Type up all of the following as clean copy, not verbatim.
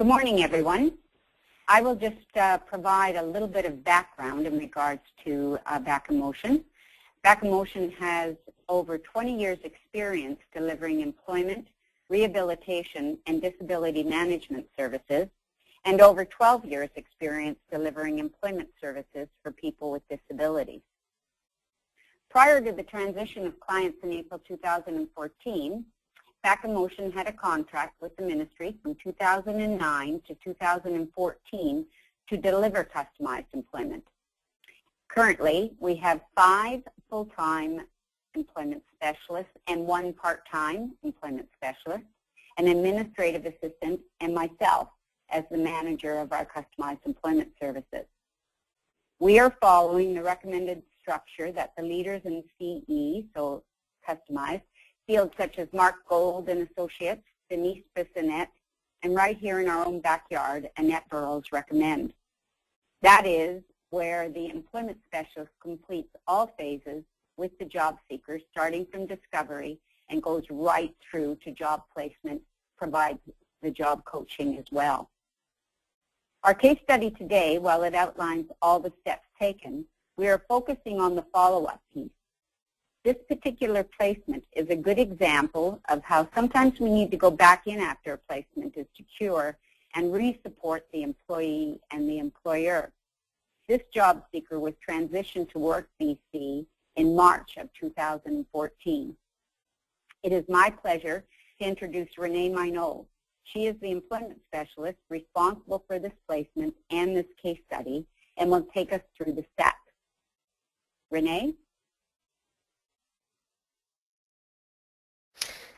Good morning, everyone. I will just provide a little bit of background in regards to Vocational. Vocational has over 20 years experience delivering employment, rehabilitation, and disability management services, and over 12 years experience delivering employment services for people with disabilities. Prior to the transition of clients in April 2014, Vocational had a contract with the ministry from 2009 to 2014 to deliver customized employment. Currently, we have 5 full-time employment specialists and 1 part-time employment specialist, an administrative assistant, and myself as the manager of our customized employment services. We are following the recommended structure that the leaders in CE, so customized, fields such as Mark Gold and Associates, Denise Bissonnette, and right here in our own backyard, Annette Burrows recommend. That is where the employment specialist completes all phases with the job seeker, starting from discovery and goes right through to job placement, provides the job coaching as well. Our case study today, while it outlines all the steps taken, we are focusing on the follow-up piece. This particular placement is a good example of how sometimes we need to go back in after a placement is secure and re-support the employee and the employer. This job seeker was transitioned to Work BC in March of 2014. It is my pleasure to introduce Renee Minot. She is the employment specialist responsible for this placement and this case study and will take us through the steps. Renee?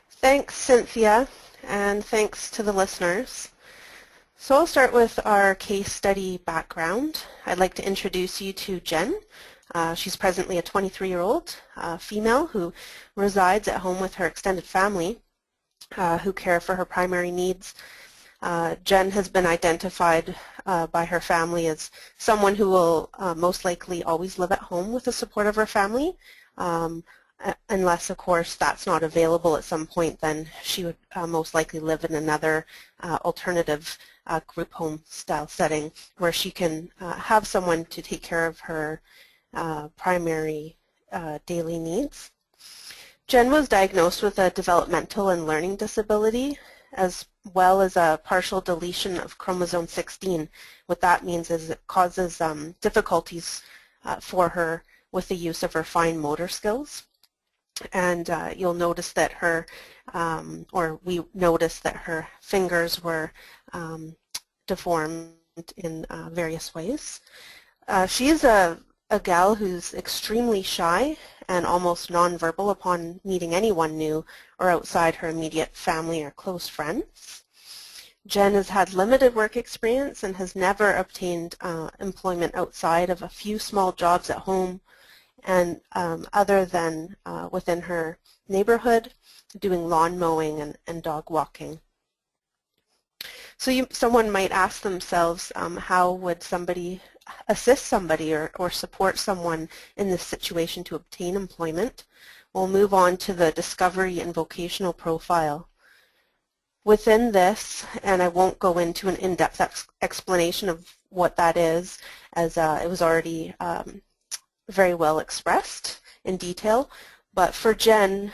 Thanks, Cynthia, and thanks to the listeners. So I'll start with our case study background. I'd like to introduce you to Jen. She's presently a 23-year-old female who resides at home with her extended family who care for her primary needs. Jen has been identified by her family as someone who will most likely always live at home with the support of her family. Unless, of course, that's not available at some point, then she would most likely live in another alternative group home style setting where she can have someone to take care of her primary daily needs. Jen was diagnosed with a developmental and learning disability as well as a partial deletion of chromosome 16. What that means is it causes difficulties for her with the use of her fine motor skills. And you'll notice that her, or we noticed that her fingers were deformed in various ways. She is a gal who's extremely shy and almost nonverbal upon meeting anyone new or outside her immediate family or close friends. Jen has had limited work experience and has never obtained employment outside of a few small jobs at home and other than within her neighborhood, doing lawn mowing and dog walking. So someone might ask themselves, how would somebody assist somebody or support someone in this situation to obtain employment? We'll move on to the discovery and vocational profile. Within this, and I won't go into an in-depth explanation of what that is, as it was already very well expressed in detail, but for Jen,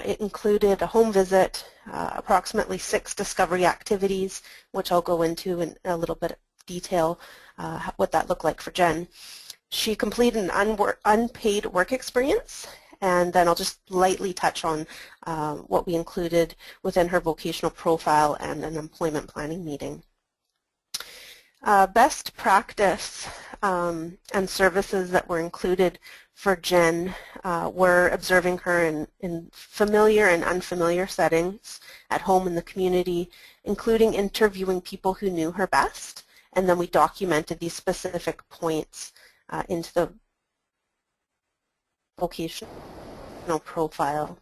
it included a home visit, approximately 6 discovery activities, which I'll go into in a little bit of detail what that looked like for Jen. She completed an unpaid work experience, and then I'll just lightly touch on what we included within her vocational profile and an employment planning meeting. Best practice and services that were included for Jen were observing her in familiar and unfamiliar settings at home in the community, including interviewing people who knew her best, and then we documented these specific points into the vocational profile.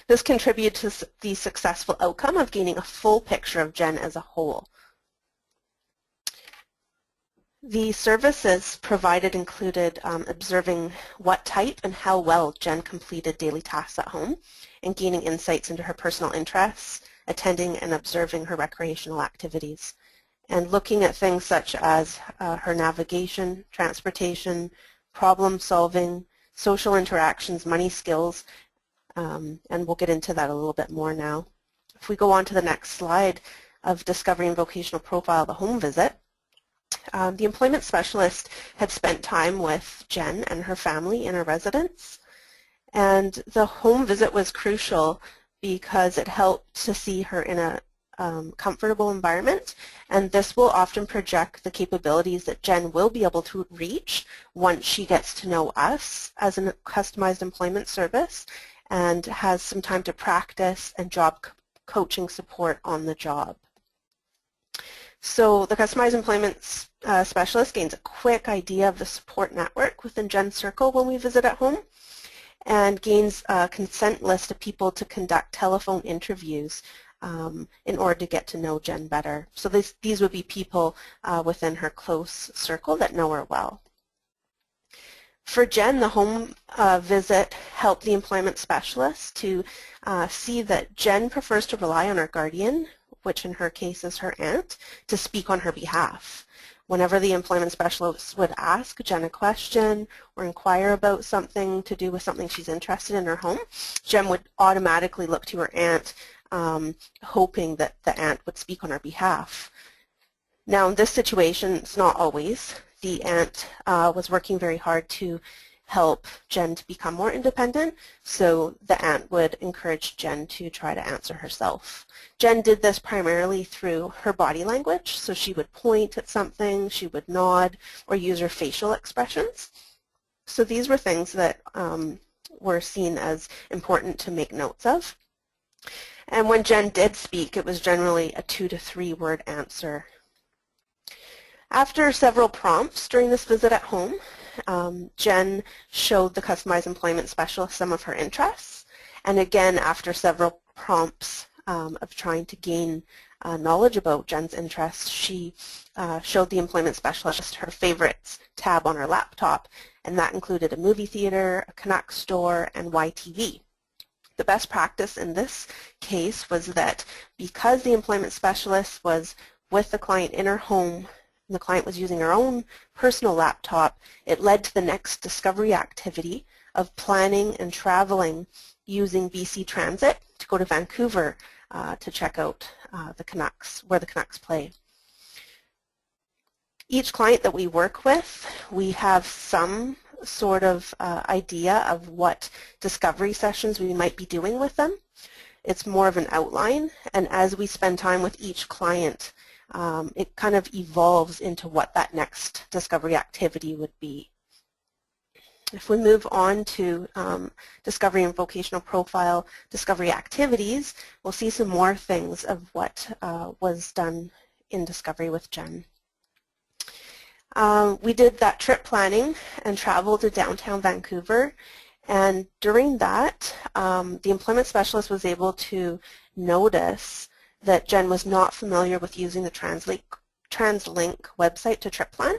This contributed to the successful outcome of gaining a full picture of Jen as a whole. The services provided included observing what type and how well Jen completed daily tasks at home and gaining insights into her personal interests attending and observing her recreational activities, and looking at things such as her navigation, transportation, problem solving, social interactions, money skills, and we'll get into that a little bit more now. If we go on to the next slide of Discovery and Vocational Profile, the home visit, the employment specialist had spent time with Jen and her family in her residence, and the home visit was crucial because it helped to see her in a comfortable environment, and this will often project the capabilities that Jen will be able to reach once she gets to know us as a customized employment service and has some time to practice and job coaching support on the job. So the customized employment specialist gains a quick idea of the support network within Jen's circle when we visit at home, and gains a consent list of people to conduct telephone interviews in order to get to know Jen better. So these would be people within her close circle that know her well. For Jen, the home visit helped the employment specialist to see that Jen prefers to rely on her guardian, which in her case is her aunt, to speak on her behalf. Whenever the employment specialist would ask Jen a question or inquire about something to do with something she's interested in her home, Jen would automatically look to her aunt, hoping that the aunt would speak on her behalf. Now, in this situation, it's not always. The aunt was working very hard to help Jen to become more independent, so the aunt would encourage Jen to try to answer herself. Jen did this primarily through her body language, so she would point at something, she would nod, or use her facial expressions. So these were things that were seen as important to make notes of. And when Jen did speak, it was generally a 2 to 3 word answer. After several prompts during this visit at home, Jen showed the customized employment specialist some of her interests, and again after several prompts of trying to gain knowledge about Jen's interests, she showed the employment specialist her favorites tab on her laptop, and that included a movie theater, a Canucks store, and YTV. The best practice in this case was that because the employment specialist was with the client in her home, and the client was using her own personal laptop, it led to the next discovery activity of planning and traveling using BC Transit to go to Vancouver to check out the Canucks, where the Canucks play. Each client that we work with, we have some sort of idea of what discovery sessions we might be doing with them. It's more of an outline, and as we spend time with each client, it kind of evolves into what that next discovery activity would be. If we move on to discovery and vocational profile discovery activities, we'll see some more things of what was done in discovery with Jen. We did that trip planning and travel to downtown Vancouver, and during that the employment specialist was able to notice that Jen was not familiar with using the TransLink website to trip plan,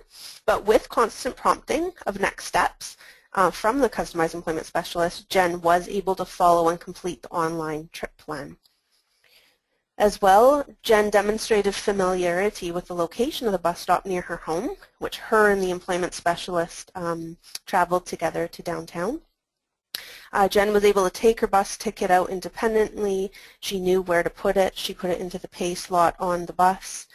but with constant prompting of next steps from the customized employment specialist, Jen was able to follow and complete the online trip plan. As well, Jen demonstrated familiarity with the location of the bus stop near her home, which her and the employment specialist traveled together to downtown. Jen was able to take her bus ticket out independently. She knew where to put it. She put it into the pay slot on the bus.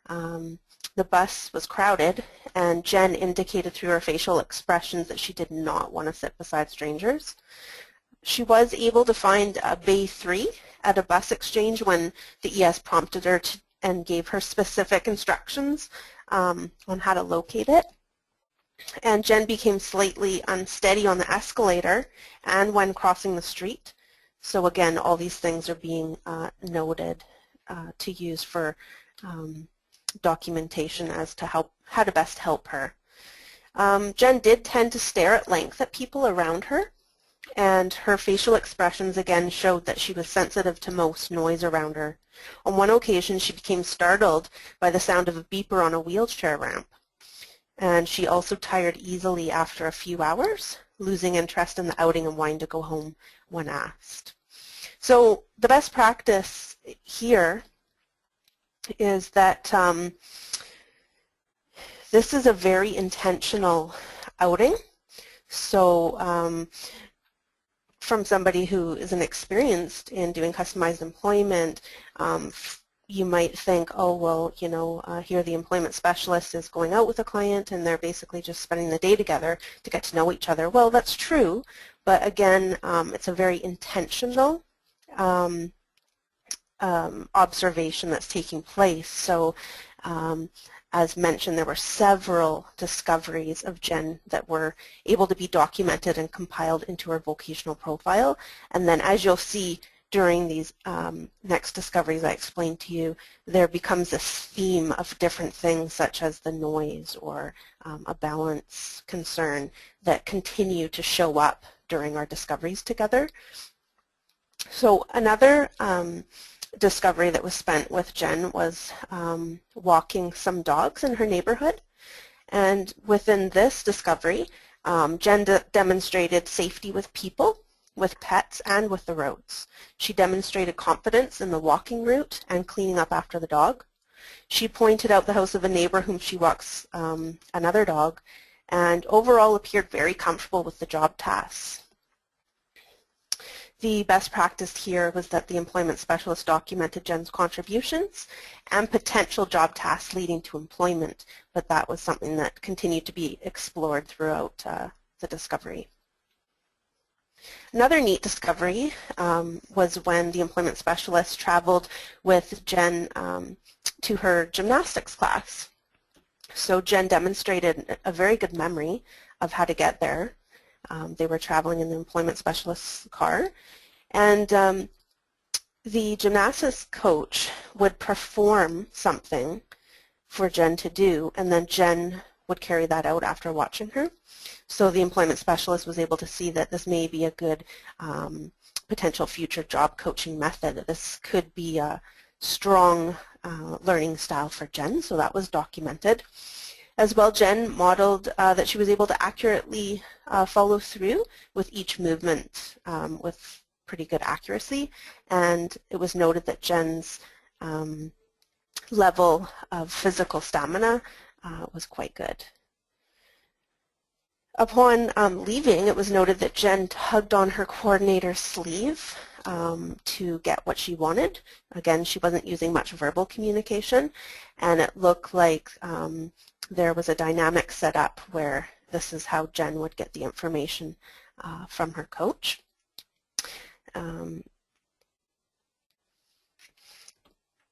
The bus was crowded, and Jen indicated through her facial expressions that she did not want to sit beside strangers. She was able to find Bay 3 at a bus exchange when the ES prompted her and gave her specific instructions on how to locate it. And Jen became slightly unsteady on the escalator and when crossing the street. So again, all these things are being noted to use for documentation as to how to best help her. Jen did tend to stare at length at people around her, and her facial expressions again showed that she was sensitive to most noise around her. On one occasion, she became startled by the sound of a beeper on a wheelchair ramp. And she also tired easily after a few hours, losing interest in the outing and wanting to go home when asked. So the best practice here is that this is a very intentional outing. So from somebody who isn't experienced in doing customized employment, you might think, oh, well, you know, here the employment specialist is going out with a client and they're basically just spending the day together to get to know each other. Well, that's true, but again, it's a very intentional observation that's taking place. So as mentioned, there were several discoveries of Jen that were able to be documented and compiled into her vocational profile. And then as you'll see during these next discoveries I explained to you, there becomes this theme of different things such as the noise or a balance concern that continue to show up during our discoveries together. So another discovery that was spent with Jen was walking some dogs in her neighborhood. And within this discovery, Jen demonstrated safety with people, with pets, and with the roads. She demonstrated confidence in the walking route and cleaning up after the dog. She pointed out the house of a neighbor whom she walks another dog, and overall appeared very comfortable with the job tasks. The best practice here was that the employment specialist documented Jen's contributions and potential job tasks leading to employment, but that was something that continued to be explored throughout the discovery. Another neat discovery was when the employment specialist traveled with Jen to her gymnastics class. So Jen demonstrated a very good memory of how to get there. They were traveling in the employment specialist's car, and the gymnastics coach would perform something for Jen to do, and then Jen would carry that out after watching her. So the employment specialist was able to see that this may be a good potential future job coaching method. This could be a strong learning style for Jen, so that was documented. As well, Jen modeled that she was able to accurately follow through with each movement with pretty good accuracy, and it was noted that Jen's level of physical stamina was quite good. Upon leaving, it was noted that Jen tugged on her coordinator's sleeve to get what she wanted. Again, she wasn't using much verbal communication, and it looked like there was a dynamic set up where this is how Jen would get the information from her coach.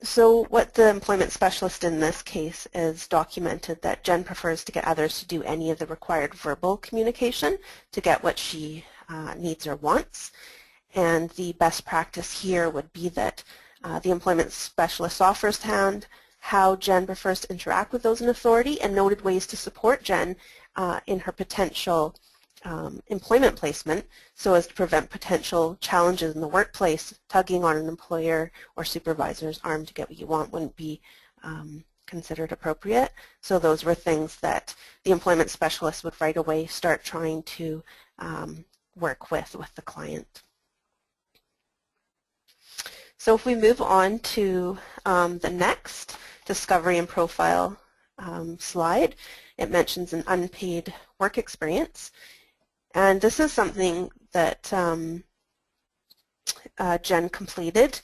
So what the employment specialist in this case is documented that Jen prefers to get others to do any of the required verbal communication to get what she needs or wants. And the best practice here would be that the employment specialist saw firsthand how Jen prefers to interact with those in authority and noted ways to support Jen in her potential employment placement so as to prevent potential challenges in the workplace. Tugging on an employer or supervisor's arm to get what you want wouldn't be considered appropriate. So those were things that the employment specialist would right away start trying to work with the client. So if we move on to the next discovery and profile slide, it mentions an unpaid work experience. And this is something that Jen completed.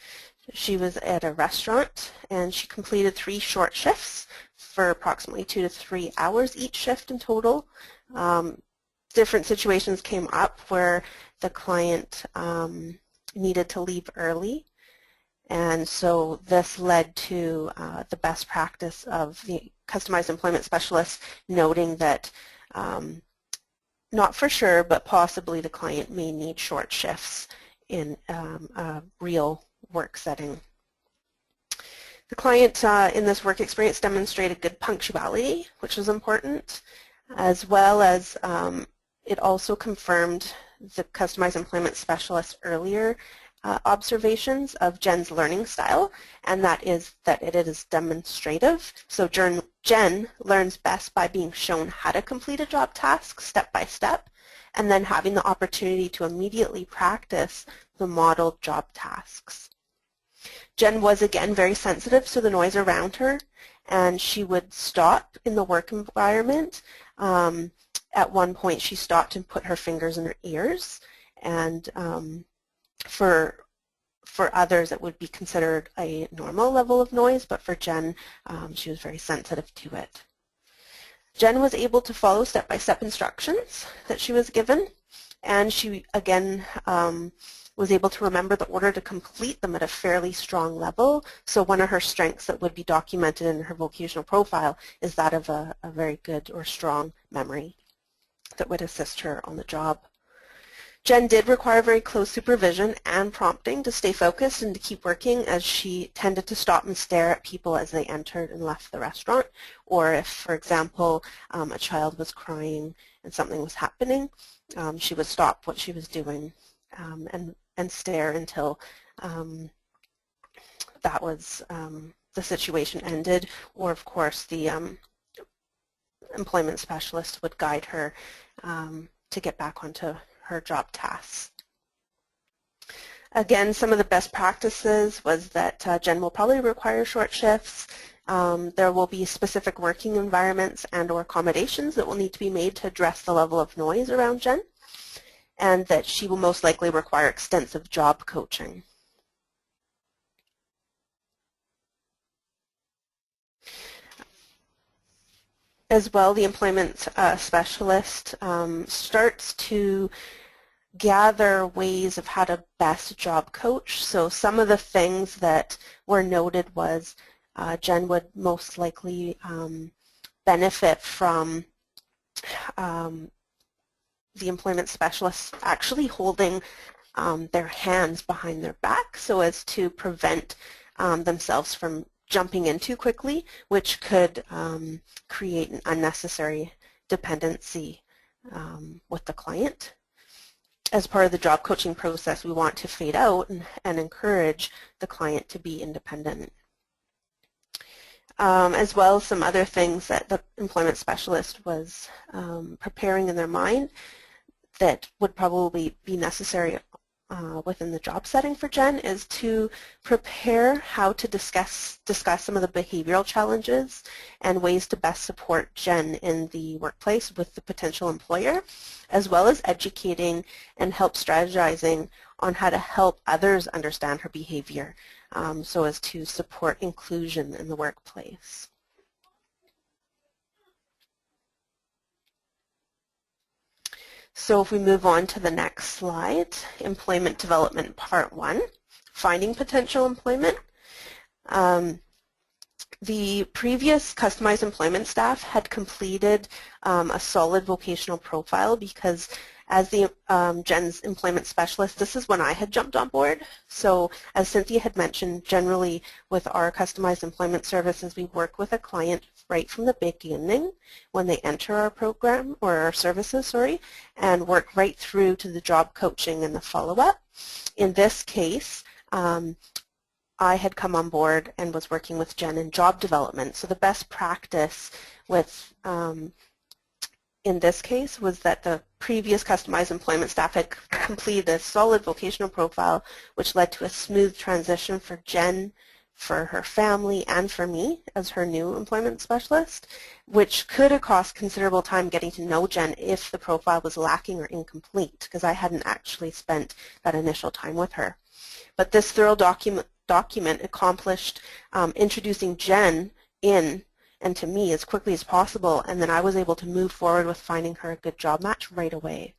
She was at a restaurant and she completed 3 short shifts for approximately 2 to 3 hours each shift in total. Different situations came up where the client needed to leave early, and so this led to the best practice of the customized employment specialist noting that not for sure, but possibly the client may need short shifts in a real work setting. The client in this work experience demonstrated good punctuality, which was important, as well as it also confirmed the customized employment specialist's earlier observations of Jen's learning style, and that is that it is demonstrative. So Jen learns best by being shown how to complete a job task step by step, and then having the opportunity to immediately practice the modeled job tasks. Jen was again very sensitive to the noise around her, and she would stop in the work environment. At one point she stopped and put her fingers in her ears, and for others it would be considered a normal level of noise, but for Jen she was very sensitive to it. Jen was able to follow step-by-step instructions that she was given, and she again was able to remember the order to complete them at a fairly strong level. So one of her strengths that would be documented in her vocational profile is that of a very good or strong memory that would assist her on the job. Jen did require very close supervision and prompting to stay focused and to keep working, as she tended to stop and stare at people as they entered and left the restaurant, or if, for example, a child was crying and something was happening, she would stop what she was doing and stare until that was the situation ended, or of course the employment specialist would guide her to get back onto her job tasks. Again, some of the best practices was that Jen will probably require short shifts. There will be specific working environments and or accommodations that will need to be made to address the level of noise around Jen, and that she will most likely require extensive job coaching. As well, the employment specialist starts to gather ways of how to best job coach. So some of the things that were noted was Jen would most likely benefit from the employment specialist actually holding their hands behind their back so as to prevent themselves from jumping in too quickly, which could create an unnecessary dependency with the client. As part of the job coaching process, we want to fade out and encourage the client to be independent. As well as some other things that the employment specialist was preparing in their mind that would probably be necessary within the job setting for Jen is to prepare how to discuss some of the behavioral challenges and ways to best support Jen in the workplace with the potential employer, as well as educating and help strategizing on how to help others understand her behavior so as to support inclusion in the workplace. So if we move on to the next slide, Employment Development Part 1, Finding Potential Employment. The previous customized employment staff had completed a solid vocational profile because as the Jen's employment specialist, this is when I had jumped on board. So as Cynthia had mentioned, generally with our customized employment services, we work with a client right from the beginning when they enter our program or our services, sorry, and work right through to the job coaching and the follow-up. In this case, I had come on board and was working with Jen in job development. So the best practice with in this case was that the previous customized employment staff had completed a solid vocational profile, which led to a smooth transition for Jen, for her family, and for me as her new employment specialist, which could have cost considerable time getting to know Jen if the profile was lacking or incomplete, because I hadn't actually spent that initial time with her. But this thorough document accomplished introducing Jen in and to me as quickly as possible, and then I was able to move forward with finding her a good job match right away.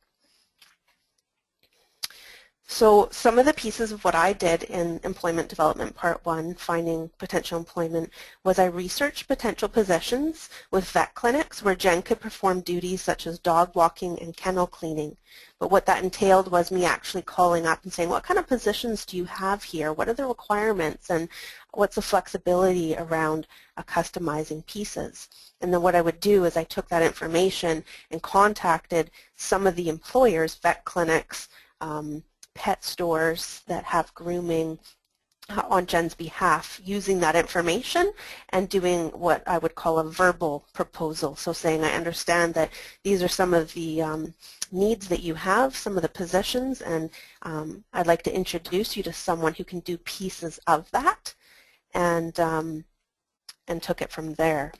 So some of the pieces of what I did in Employment Development Part 1, Finding Potential Employment, was I researched potential positions with vet clinics where Jen could perform duties such as dog walking and kennel cleaning. But what that entailed was me actually calling up and saying, what kind of positions do you have here? What are the requirements? And what's the flexibility around customizing pieces? And then what I would do is I took that information and contacted some of the employers, vet clinics, pet stores that have grooming, on Jen's behalf, using that information and doing what I would call a verbal proposal. So saying, I understand that these are some of the needs that you have, some of the positions, and I'd like to introduce you to someone who can do pieces of that, and took it from there.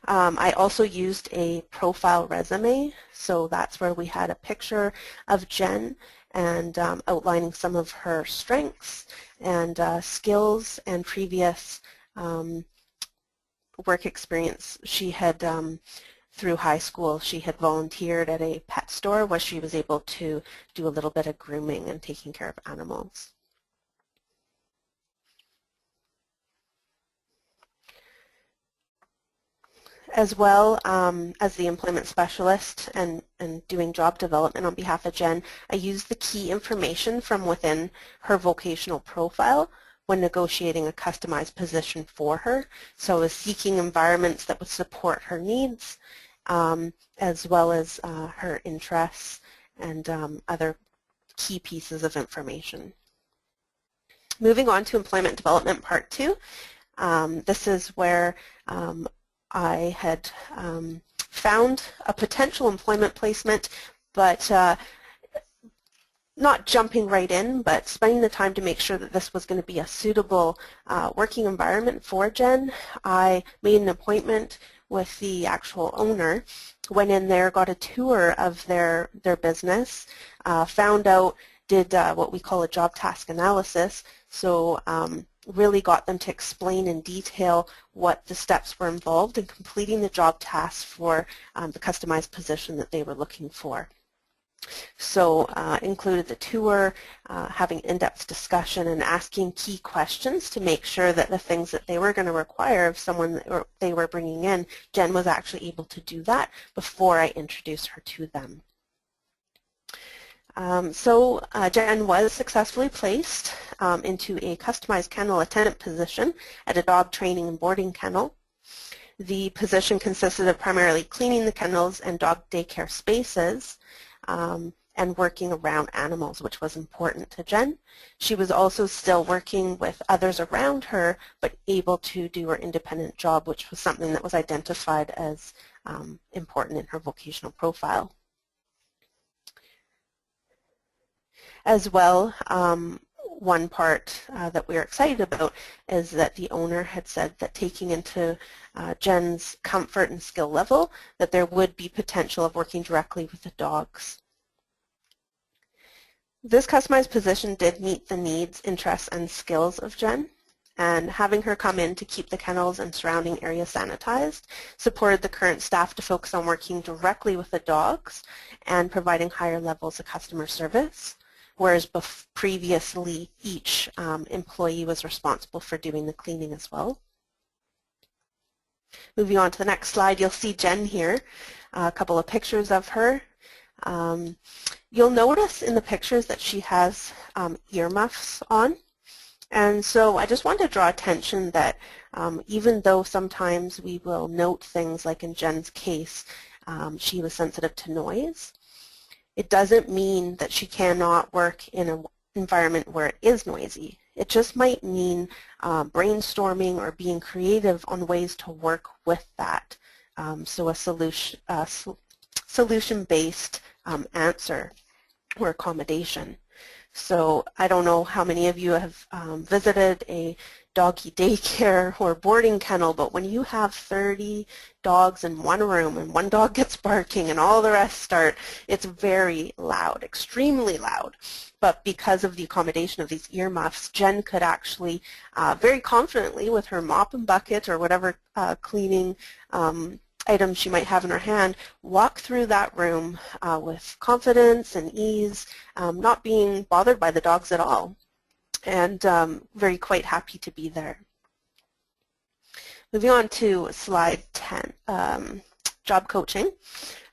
I also used a profile resume, so that's where we had a picture of Jen and outlining some of her strengths and skills and previous work experience. She had, through high school, she had volunteered at a pet store where she was able to do a little bit of grooming and taking care of animals. As well as the employment specialist and doing job development on behalf of Jen, I used the key information from within her vocational profile when negotiating a customized position for her. So I was seeking environments that would support her needs, as well as her interests and other key pieces of information. Moving on to employment development part 2. This is where I had found a potential employment placement, but not jumping right in, but spending the time to make sure that this was going to be a suitable working environment for Jen. I made an appointment with the actual owner, went in there, got a tour of their business, found out, did what we call a job task analysis, so really got them to explain in detail what the steps were involved in completing the job task for the customized position that they were looking for. So included the tour, having in-depth discussion and asking key questions to make sure that the things that they were going to require of someone that they were bringing in, Jen was actually able to do that before I introduced her to them. Jen was successfully placed into a customized kennel attendant position at a dog training and boarding kennel. The position consisted of primarily cleaning the kennels and dog daycare spaces and working around animals, which was important to Jen. She was also still working with others around her, but able to do her independent job, which was something that was identified as important in her vocational profile. As well, one part that we're excited about is that the owner had said that taking into Jen's comfort and skill level, that there would be potential of working directly with the dogs. This customized position did meet the needs, interests, and skills of Jen, and having her come in to keep the kennels and surrounding area sanitized supported the current staff to focus on working directly with the dogs and providing higher levels of customer service, whereas previously each employee was responsible for doing the cleaning as well. Moving on to the next slide, you'll see Jen here, a couple of pictures of her. You'll notice in the pictures that she has earmuffs on, and so I just want to draw attention that even though sometimes we will note things like in Jen's case, she was sensitive to noise, it doesn't mean that she cannot work in an environment where it is noisy. It just might mean brainstorming or being creative on ways to work with that. So a solution-based answer or accommodation. So I don't know how many of you have visited a doggy daycare or boarding kennel, but when you have 30 dogs in one room and one dog gets barking and all the rest start, it's very loud, extremely loud. But because of the accommodation of these earmuffs, Jen could actually very confidently with her mop and bucket or whatever cleaning items she might have in her hand, walk through that room with confidence and ease, not being bothered by the dogs at all, and very quite happy to be there. Moving on to slide 10, job coaching.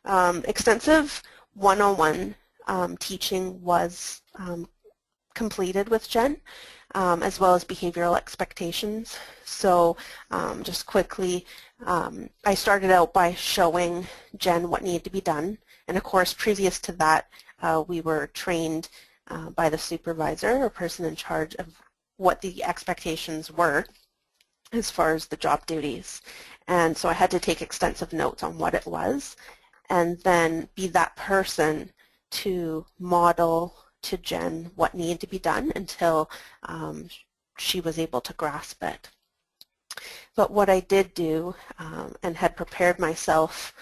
Extensive one-on-one teaching was completed with Jen, as well as behavioral expectations. So just quickly, I started out by showing Jen what needed to be done, and of course previous to that we were trained by the supervisor or person in charge of what the expectations were as far as the job duties. And so I had to take extensive notes on what it was and then be that person to model to Jen what needed to be done until she was able to grasp it. But what I did do and had prepared myself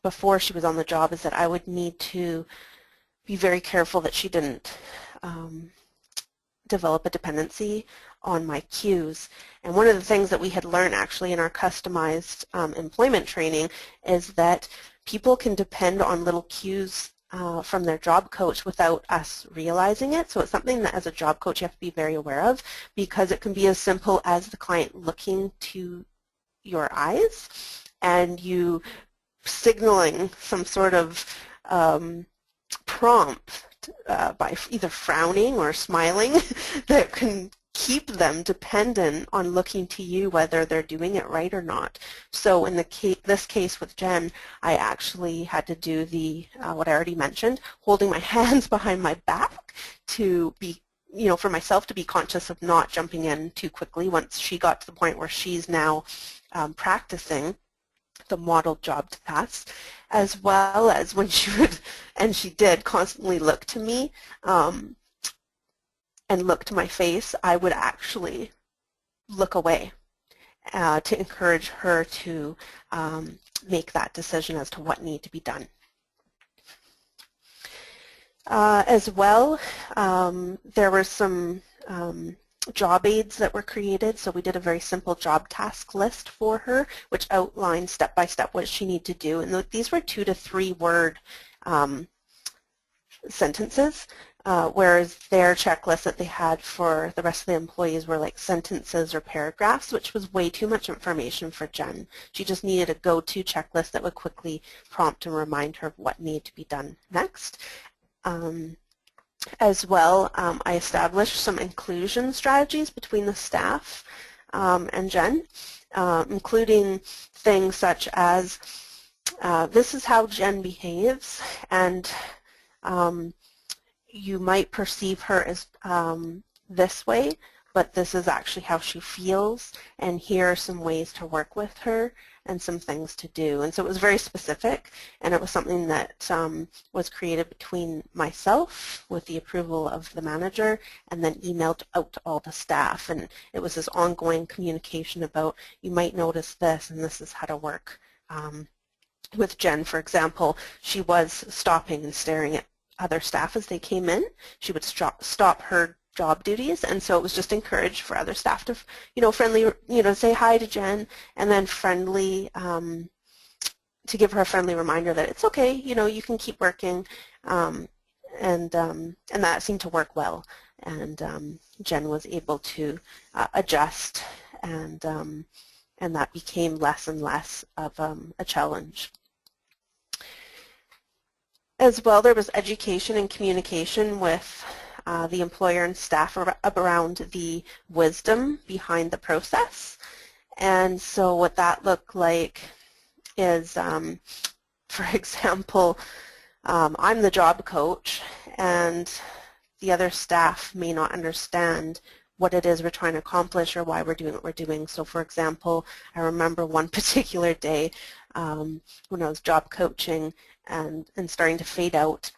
before she was on the job is that I would need to be very careful that she didn't develop a dependency on my cues. And one of the things that we had learned actually in our customized employment training is that people can depend on little cues from their job coach without us realizing it. So it's something that as a job coach you have to be very aware of, because it can be as simple as the client looking to your eyes and you signaling some sort of prompt by either frowning or smiling that can keep them dependent on looking to you whether they're doing it right or not. So in this case with Jen, I actually had to do the, what I already mentioned, holding my hands behind my back to be, for myself to be conscious of not jumping in too quickly once she got to the point where she's now practicing the model job tasks, as well as when she would, and she did, constantly look to me and look to my face, I would actually look away to encourage her to make that decision as to what needed to be done. As well, there were some job aids that were created. So we did a very simple job task list for her, which outlined step by step what she needed to do. And these were 2 to 3 word sentences, whereas their checklist that they had for the rest of the employees were like sentences or paragraphs, which was way too much information for Jen. She just needed a go-to checklist that would quickly prompt and remind her of what needed to be done next. As well, I established some inclusion strategies between the staff and Jen, including things such as this is how Jen behaves, and you might perceive her as this way, but this is actually how she feels, and here are some ways to work with her and some things to do. And so it was very specific, and it was something that was created between myself with the approval of the manager and then emailed out to all the staff. And it was this ongoing communication about, you might notice this and this is how to work. With Jen, for example, she was stopping and staring at other staff as they came in. She would stop her job duties, and so it was just encouraged for other staff to, friendly, say hi to Jen, and then friendly, to give her a friendly reminder that it's okay, you can keep working, and that seemed to work well, and Jen was able to adjust, and that became less and less of a challenge. As well, there was education and communication with the employer and staff around the wisdom behind the process. And so what that looked like is, for example, I'm the job coach and the other staff may not understand what it is we're trying to accomplish or why we're doing what we're doing. So for example, I remember one particular day when I was job coaching and starting to fade out,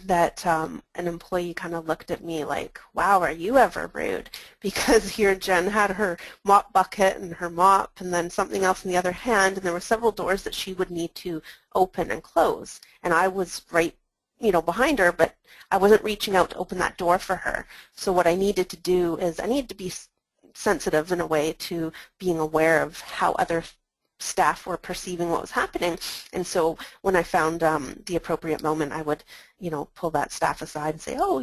that an employee kind of looked at me like, wow, are you ever rude? Because here Jen had her mop bucket and her mop and then something else in the other hand, and there were several doors that she would need to open and close. And I was right, behind her, but I wasn't reaching out to open that door for her. So what I needed to do is I needed to be sensitive in a way to being aware of how other staff were perceiving what was happening. And so when I found the appropriate moment, I would, pull that staff aside and say, oh,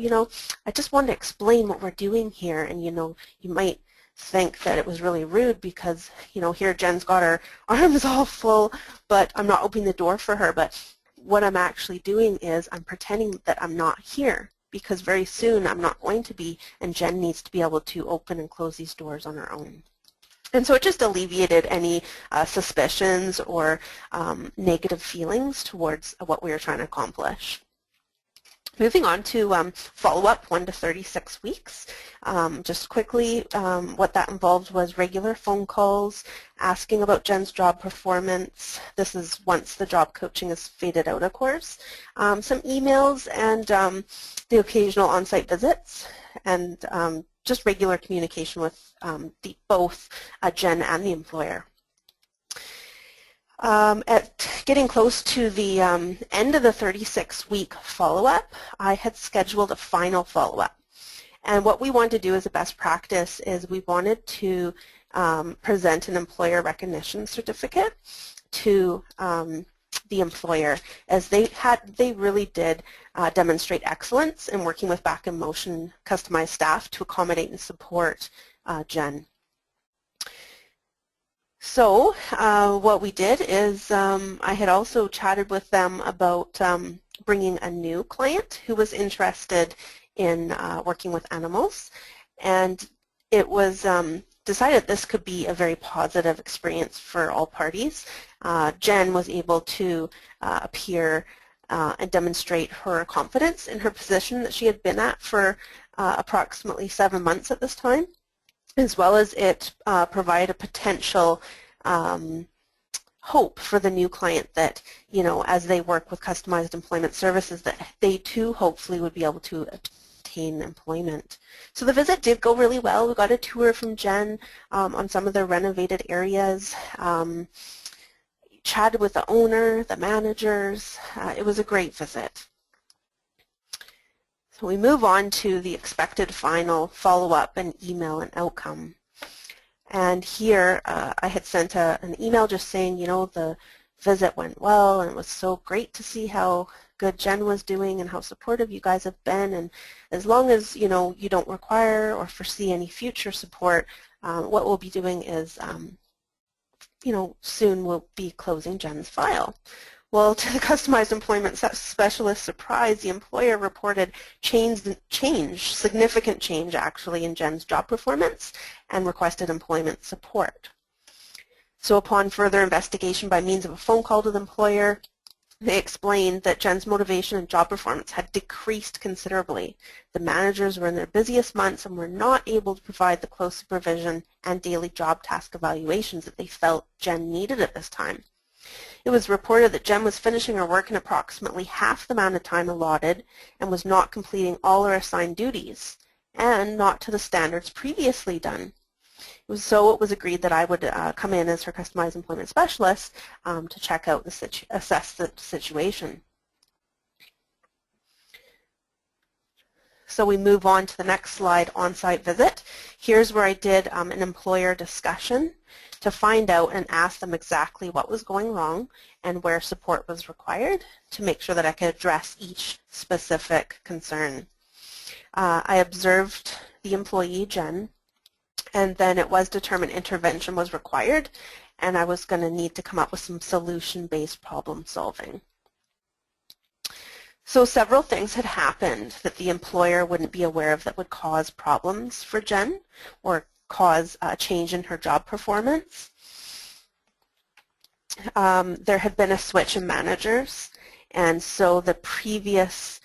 I just wanted to explain what we're doing here. And, you might think that it was really rude because, here Jen's got her arms all full, but I'm not opening the door for her. But what I'm actually doing is I'm pretending that I'm not here, because very soon I'm not going to be, and Jen needs to be able to open and close these doors on her own. And so it just alleviated any suspicions or negative feelings towards what we were trying to accomplish. Moving on to follow-up, 1 to 36 weeks. Just quickly, what that involved was regular phone calls, asking about Jen's job performance. This is once the job coaching is faded out, of course. Some emails and the occasional on-site visits, and just regular communication with both Jen and the employer. At getting close to the end of the 36-week follow-up, I had scheduled a final follow-up. And what we wanted to do as a best practice is we wanted to present an employer recognition certificate to the employer, as they really did demonstrate excellence in working with Back in Motion customized staff to accommodate and support Jen. So what we did is I had also chatted with them about bringing a new client who was interested in working with animals, and it was decided this could be a very positive experience for all parties. Jen was able to appear and demonstrate her confidence in her position that she had been at for approximately 7 months at this time, as well as it provide a potential hope for the new client that, you know, as they work with customized employment services, that they too hopefully would be able to obtain employment. So the visit did go really well. We got a tour from Jen on some of the renovated areas, chatted with the owner, the managers. It was a great visit. So we move on to the expected final follow-up and email and outcome. And here I had sent an email just saying, you know, the visit went well and it was so great to see how good Jen was doing and how supportive you guys have been, and as long as, you know, you don't require or foresee any future support, what we'll be doing is, you know, soon we'll be closing Jen's file. Well, to the customized employment specialist's surprise, the employer reported significant change actually in Jen's job performance, and requested employment support. So upon further investigation by means of a phone call to the employer, they explained that Jen's motivation and job performance had decreased considerably. The managers were in their busiest months and were not able to provide the close supervision and daily job task evaluations that they felt Jen needed at this time. It was reported that Jen was finishing her work in approximately half the amount of time allotted and was not completing all her assigned duties, and not to the standards previously done. So it was agreed that I would come in as her customized employment specialist to check out assess the situation. So we move on to the next slide, on-site visit. Here's where I did an employer discussion to find out and ask them exactly what was going wrong and where support was required to make sure that I could address each specific concern. I observed the employee, Jen, and then it was determined intervention was required, and I was going to need to come up with some solution-based problem solving. So several things had happened that the employer wouldn't be aware of that would cause problems for Jen or cause a change in her job performance. There had been a switch in managers, and so the previous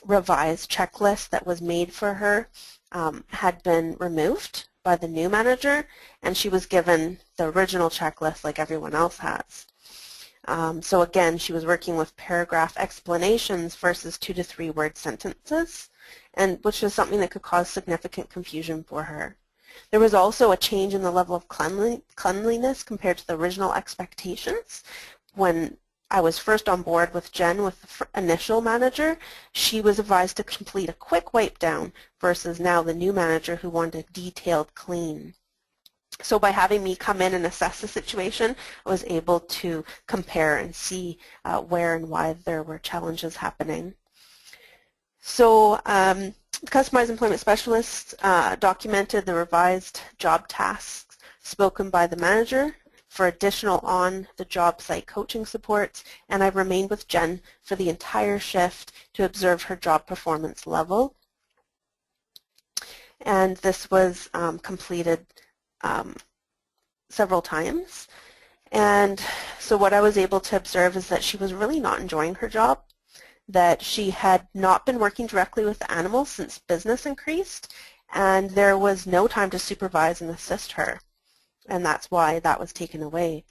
revised checklist that was made for her had been removed by the new manager, and she was given the original checklist like everyone else has. So again, she was working with paragraph explanations versus 2 to 3 word sentences, and which was something that could cause significant confusion for her. There was also a change in the level of cleanliness compared to the original expectations. When I was first on board with Jen with the initial manager, she was advised to complete a quick wipe down versus now the new manager who wanted a detailed clean. So by having me come in and assess the situation, I was able to compare and see where and why there were challenges happening. So the customized employment specialist documented the revised job tasks spoken by the manager for additional on-the-job site coaching supports, and I remained with Jen for the entire shift to observe her job performance level. And this was completed several times. And so what I was able to observe is that she was really not enjoying her job. that she had not been working directly with the animals since business increased, and there was no time to supervise and assist her, and that's why that was taken away.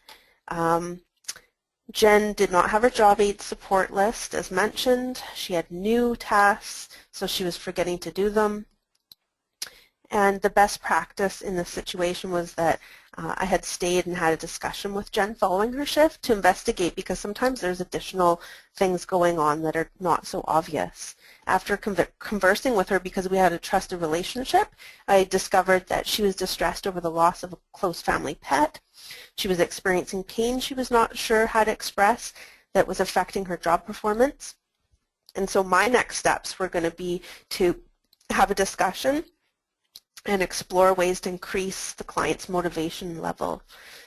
Jen did not have her job aid support list, as mentioned. She had new tasks, so she was forgetting to do them. And the best practice in this situation was that I had stayed and had a discussion with Jen following her shift to investigate, because sometimes there's additional things going on that are not so obvious. After conversing with her, because we had a trusted relationship, I discovered that she was distressed over the loss of a close family pet. She was experiencing pain she was not sure how to express that was affecting her job performance. And so my next steps were going to be to have a discussion and explore ways to increase the client's motivation level.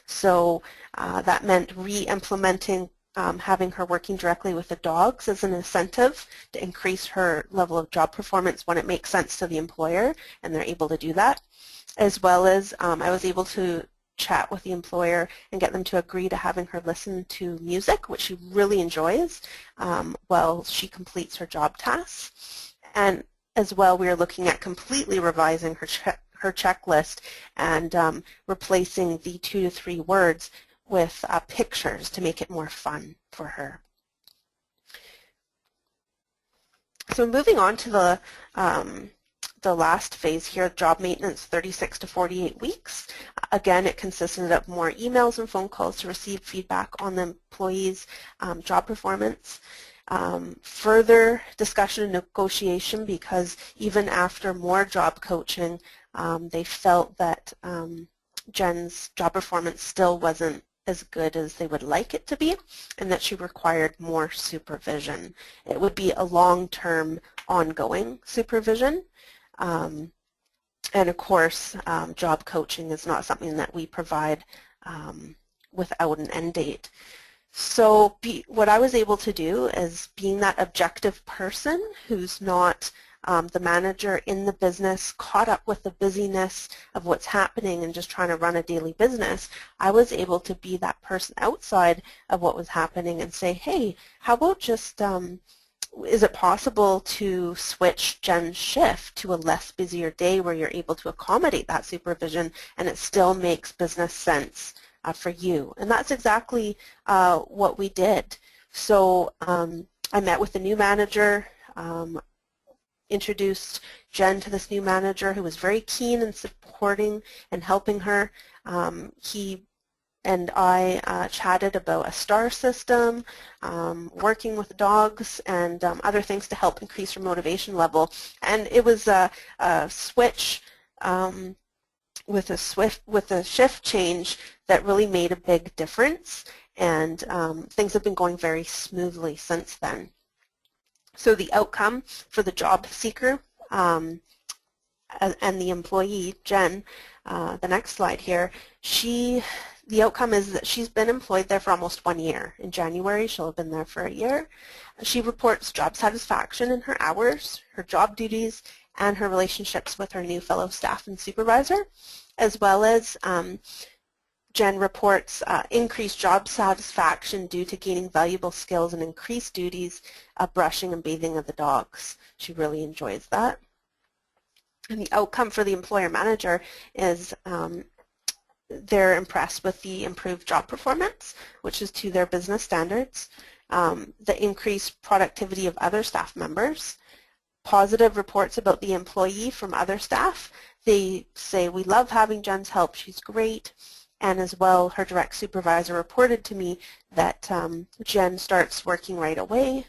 So that meant re-implementing having her working directly with the dogs as an incentive to increase her level of job performance when it makes sense to the employer and they're able to do that. As well as I was able to chat with the employer and get them to agree to having her listen to music, which she really enjoys, while she completes her job tasks. And as well, we are looking at completely revising her checklist and replacing the 2 to 3 words with pictures to make it more fun for her. So moving on to the last phase here, job maintenance, 36 to 48 weeks. Again, it consisted of more emails and phone calls to receive feedback on the employee's job performance. Further discussion and negotiation, because even after more job coaching, they felt that Jen's job performance still wasn't as good as they would like it to be, and that she required more supervision. It would be a long-term, ongoing supervision. And of course, job coaching is not something that we provide without an end date. So what I was able to do is, being that objective person who's not the manager in the business, caught up with the busyness of what's happening and just trying to run a daily business, I was able to be that person outside of what was happening and say, hey, how about just, is it possible to switch Jen's shift to a less busier day where you're able to accommodate that supervision and it still makes business sense for you? And that's exactly what we did. So I met with the new manager, introduced Jen to this new manager who was very keen in supporting and helping her. He and I chatted about a star system, working with dogs, and other things to help increase her motivation level. And it was a switch with a shift change that really made a big difference, and things have been going very smoothly since then. So the outcome for the job seeker and the employee, Jen, the next slide here, the outcome is that she's been employed there for almost 1 year. In January, she'll have been there for a year. She reports job satisfaction in her hours, her job duties, and her relationships with her new fellow staff and supervisor, as well as Jen reports increased job satisfaction due to gaining valuable skills and increased duties of brushing and bathing of the dogs. She really enjoys that. And the outcome for the employer manager is they're impressed with the improved job performance, which is to their business standards, the increased productivity of other staff members, positive reports about the employee from other staff. They say, we love having Jen's help, she's great. And as well, her direct supervisor reported to me that Jen starts working right away.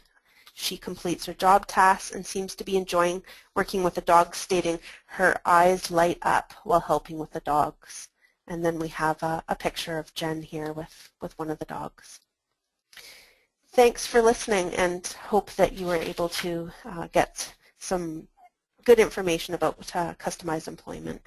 She completes her job tasks and seems to be enjoying working with the dogs, stating her eyes light up while helping with the dogs. And then we have a picture of Jen here with one of the dogs. Thanks for listening, and hope that you were able to get some good information about customized employment.